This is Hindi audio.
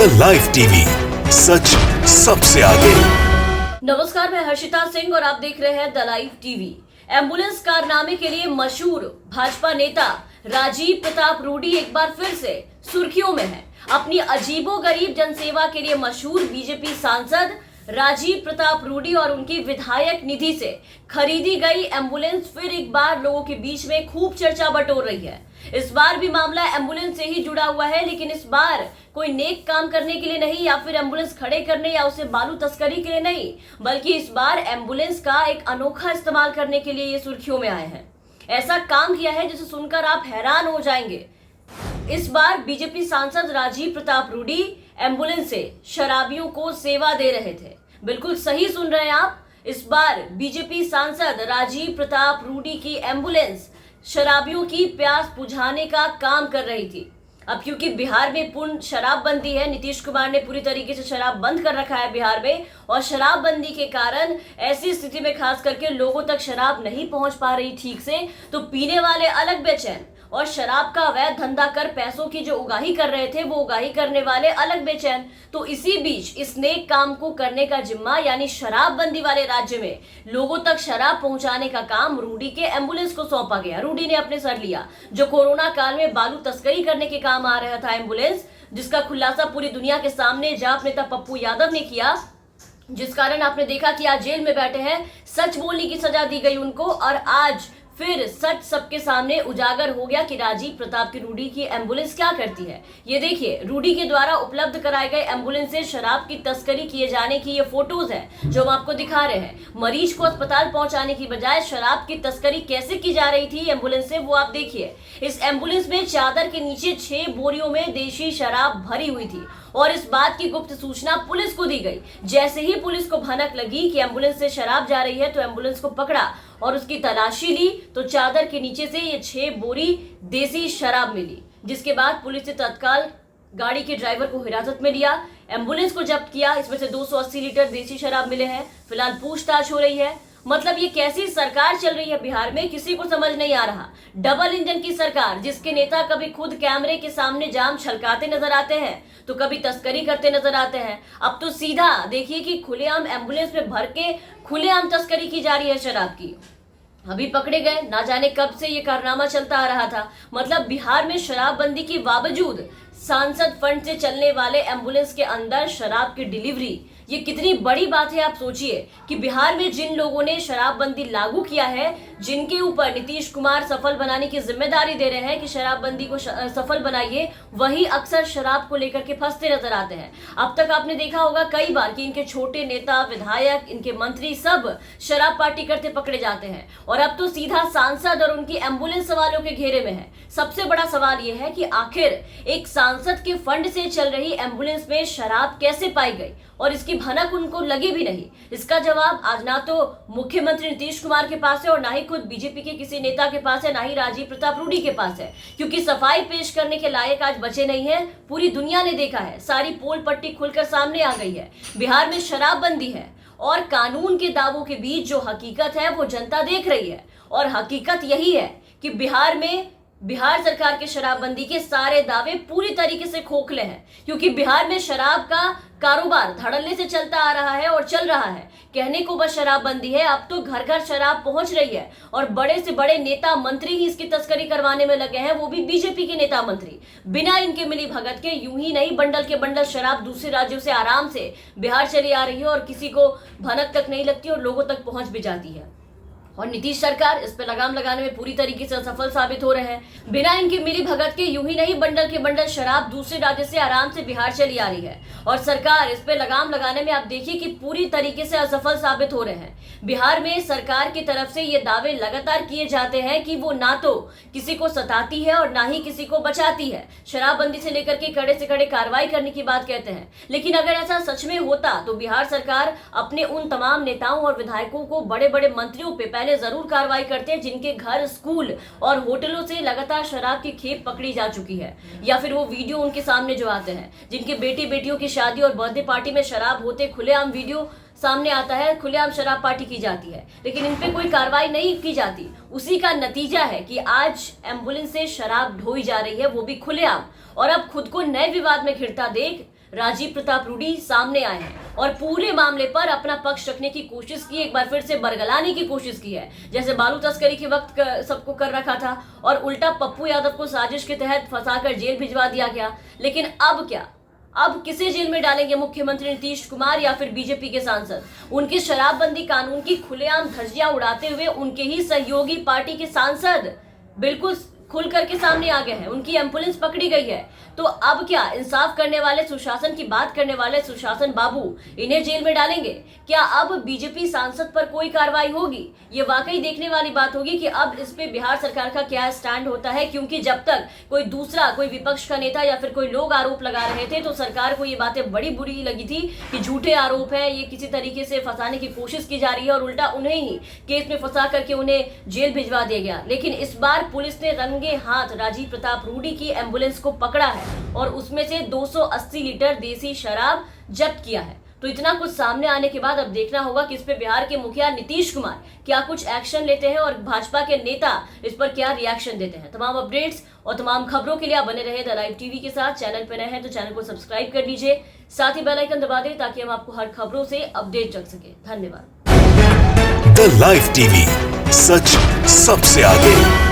द लाइव टीवी, सच सबसे आगे। नमस्कार, मैं हर्षिता सिंह और आप देख रहे हैं द लाइव टीवी। एम्बुलेंस कारनामे के लिए मशहूर भाजपा नेता राजीव प्रताप रूडी एक बार फिर से सुर्खियों में है। अपनी अजीबोगरीब जनसेवा के लिए मशहूर बीजेपी सांसद राजीव प्रताप रूडी और उनकी विधायक निधि से खरीदी गई एम्बुलेंस फिर एक बार लोगों के बीच में खूब चर्चा बटोर रही है। इस बार भी मामला एम्बुलेंस से ही जुड़ा हुआ है, लेकिन इस बार कोई नेक काम करने के लिए नहीं या फिर एम्बुलेंस खड़े करने या उसे बालू तस्करी के लिए नहीं, बल्कि इस बार एम्बुलेंस का एक अनोखा इस्तेमाल करने के लिए ये सुर्खियों में आए हैं। ऐसा काम किया है जिसे सुनकर आप हैरान हो जाएंगे। इस बार बीजेपी सांसद राजीव प्रताप रूडी एम्बुलेंस से शराबियों को सेवा दे रहे थे। बिल्कुल सही सुन रहे हैं आप। इस बार बीजेपी सांसद राजीव प्रताप रूडी की एम्बुलेंस शराबियों की प्यास बुझाने का काम कर रही थी। अब क्योंकि बिहार में पूर्ण शराबबंदी है, नीतीश कुमार ने पूरी तरीके से शराब बंद कर रखा है बिहार में, और शराबबंदी के कारण ऐसी स्थिति में खास करके लोगों तक शराब नहीं पहुंच पा रही ठीक से, तो पीने वाले अलग बेचैन और शराब का अवैध धंधा कर पैसों की जो उगाही कर रहे थे वो उगाही करने वाले अलग बेचैन। तो इसी बीच इस नेक काम को करने का जिम्मा यानी शराबबंदी वाले राज्य में लोगों तक शराब पहुंचाने का काम रूडी के एम्बुलेंस को सौंपा गया। रूडी ने अपने सर लिया जो कोरोना काल में बालू तस्करी करने के काम आ रहा था एम्बुलेंस, जिसका खुलासा पूरी दुनिया के सामने जाप नेता पप्पू यादव ने किया, जिस कारण आपने देखा कि आज जेल में बैठे हैं। सच बोलने की सजा दी गई उनको और आज फिर सच सबके सामने उजागर हो गया कि राजीव प्रताप की रूडी की एम्बुलेंस क्या करती है। ये देखिए, रूडी के द्वारा उपलब्ध कराए गए एम्बुलेंस से शराब की तस्करी किए जाने की ये फोटोज है जो हम आपको दिखा रहे हैं। मरीज को अस्पताल पहुंचाने की बजाय शराब की तस्करी कैसे की जा रही थी एम्बुलेंस से, वो आप देखिए। इस एम्बुलेंस में चादर के नीचे 6 बोरियों में देशी शराब भरी हुई थी और इस बात की गुप्त सूचना पुलिस को दी गई। जैसे ही पुलिस को भनक लगी कि एम्बुलेंस से शराब जा रही है तो एम्बुलेंस को पकड़ा और उसकी तलाशी ली, तो चादर के नीचे से ये 6 बोरी देसी शराब मिली, जिसके बाद पुलिस ने तत्काल गाड़ी के ड्राइवर को हिरासत में लिया, एम्बुलेंस को जब्त किया। इसमें से 280 लीटर देसी शराब मिले हैं। फिलहाल पूछताछ हो रही है। मतलब ये कैसी सरकार चल रही है बिहार में, किसी को समझ नहीं आ रहा। डबल इंजन की सरकार, जिसके नेता कभी खुद कैमरे के सामने जाम छलकाते नजर आते हैं तो कभी तस्करी करते नजर आते हैं। अब तो सीधा देखिए कि खुलेआम एम्बुलेंस में भर के खुलेआम तस्करी की जा रही है शराब की। अभी पकड़े गए, ना जाने कब से ये कारनामा चलता आ रहा था। मतलब बिहार में शराबबंदी के बावजूद सांसद फंड से चलने वाले एम्बुलेंस के अंदर शराब की डिलीवरी, ये कितनी बड़ी बात है। आप सोचिए कि बिहार में जिन लोगों ने शराबबंदी लागू किया है, जिनके ऊपर नीतीश कुमार सफल बनाने की जिम्मेदारी दे रहे हैं कि शराबबंदी को सफल बनाइए, वही अक्सर शराब को लेकर के फंसते नजर आते हैं। अब तक आपने देखा होगा कई बार कि इनके छोटे नेता, विधायक, इनके मंत्री सब शराब पार्टी करते पकड़े जाते हैं और अब तो सीधा सांसद और उनकी एम्बुलेंस सवालों के घेरे में है। सबसे बड़ा सवाल यह है कि आखिर एक सांसद के फंड से चल रही एम्बुलेंस में शराब कैसे पाई गई और इसकी भनक उनको लगी भी नहीं। इसका जवाब आज ना तो मुख्यमंत्री नीतीश कुमार के पास है और ना ही खुद बीजेपी के किसी नेता के पास है, ना ही राजीव प्रताप रूडी के पास है, क्योंकि सफाई पेश करने के लायक आज बचे नहीं है। पूरी दुनिया ने देखा है, सारी पोल पट्टी खुलकर सामने आ गई है। बिहार में शराबबंदी है और कानून के दावों के बीच जो हकीकत है वो जनता देख रही है, और हकीकत यही है कि बिहार सरकार के शराबबंदी के सारे दावे पूरी तरीके से खोखले हैं, क्योंकि बिहार में शराब का कारोबार धड़ल्ले से चलता आ रहा है और चल रहा है। कहने को बस शराबबंदी है, अब तो घर घर शराब पहुंच रही है और बड़े से बड़े नेता मंत्री ही इसकी तस्करी करवाने में लगे हैं, वो भी बीजेपी के नेता मंत्री। बिना इनके मिली भगत के यूं ही नहीं बंडल के बंडल शराब दूसरे राज्यों से आराम से बिहार चली आ रही है और किसी को भनक तक नहीं लगती और लोगों तक पहुंच भी जाती है। और नीतीश सरकार इस पे लगाम लगाने में पूरी तरीके से असफल साबित हो रहे हैं। बिना इनकी मिली भगत के यूं ही नहीं बंडल के बंडल शराब दूसरे राज्य से आराम से बिहार चली आ रही है और सरकार इस पे लगाम लगाने में आप देखिए कि पूरी तरीके से असफल साबित हो रहे हैं। बिहार में सरकार की तरफ से ये दावे लगातार किए जाते हैं कि वो ना तो किसी को सताती है और ना ही किसी को बचाती है। शराबबंदी से लेकर के कड़े से कड़े कार्रवाई करने की बात कहते हैं, लेकिन अगर ऐसा सच में होता तो बिहार सरकार अपने उन तमाम नेताओं और विधायकों को, बड़े बड़े मंत्रियों पे पहले जरूर कार्रवाई करते हैं जिनके घर, स्कूल और होटलों से लगातार शराब की खेप पकड़ी जा चुकी है, या फिर वो वीडियो उनके सामने जो आते हैं जिनके बेटी बेटियों की शादी और बर्थडे पार्टी में शराब होते खुलेआम वीडियो सामने आता है, खुलेआम शराब पार्टी की जाती है, लेकिन इन पे कोई कार्रवाई नहीं की जाती। उसी का नतीजा है कि आज एम्बुलेंस से शराब ढोई जा रही है, वो भी खुलेआम। और अब खुद को नए विवाद में घिरता देख राजीव प्रताप रूडी सामने आए हैं और पूरे मामले पर अपना पक्ष रखने की कोशिश की, एक बार फिर से बरगलाने की कोशिश की है। जैसे बालू तस्करी के वक्त सबको कर रखा था और उल्टा पप्पू यादव को साजिश के तहत फंसाकर जेल भिजवा दिया गया। लेकिन अब क्या, अब किसे जेल में डालेंगे मुख्यमंत्री नीतीश कुमार या फिर बीजेपी के सांसद? उनके शराबबंदी कानून की खुलेआम धज्जियां उड़ाते हुए उनके ही सहयोगी पार्टी के सांसद बिल्कुल खुल करके सामने आ गए हैं, उनकी एम्बुलेंस पकड़ी गई है। तो अब क्या इंसाफ करने वाले, सुशासन की बात करने वाले सुशासन बाबू इन्हें जेल में डालेंगे? क्या अब बीजेपी सांसद पर कोई कार्रवाई होगी? ये वाकई देखने वाली बात होगी कि अब इस पे बिहार सरकार का क्या स्टैंड होता है, क्योंकि जब तक कोई विपक्ष का नेता या फिर कोई लोग आरोप लगा रहे थे तो सरकार को ये बातें बड़ी बुरी लगी थी कि झूठे आरोप है, ये किसी तरीके से फंसाने की कोशिश की जा रही है और उल्टा उन्हें ही केस में फंसा करके उन्हें जेल भिजवा दिया गया। लेकिन इस बार पुलिस ने रंगे हाथ राजीव प्रताप रूडी की एम्बुलेंस को पकड़ा है और उसमें से 280 लीटर देसी शराब जब्त किया है। तो इतना कुछ सामने आने के बाद अब देखना होगा कि इस पे बिहार के मुखिया नीतीश कुमार क्या कुछ एक्शन लेते हैं और भाजपा के नेता इस पर क्या रिएक्शन देते हैं। तमाम अपडेट्स और तमाम खबरों के लिए आप बने रहे द लाइव टीवी के साथ। चैनल पर नए हैं तो चैनल को सब्सक्राइब कर लीजिए, साथ ही बेल आइकन दबा दें ताकि हम आपको हर खबरों से अपडेट रख सके। धन्यवाद। द लाइव टीवी, सच सबसे आगे।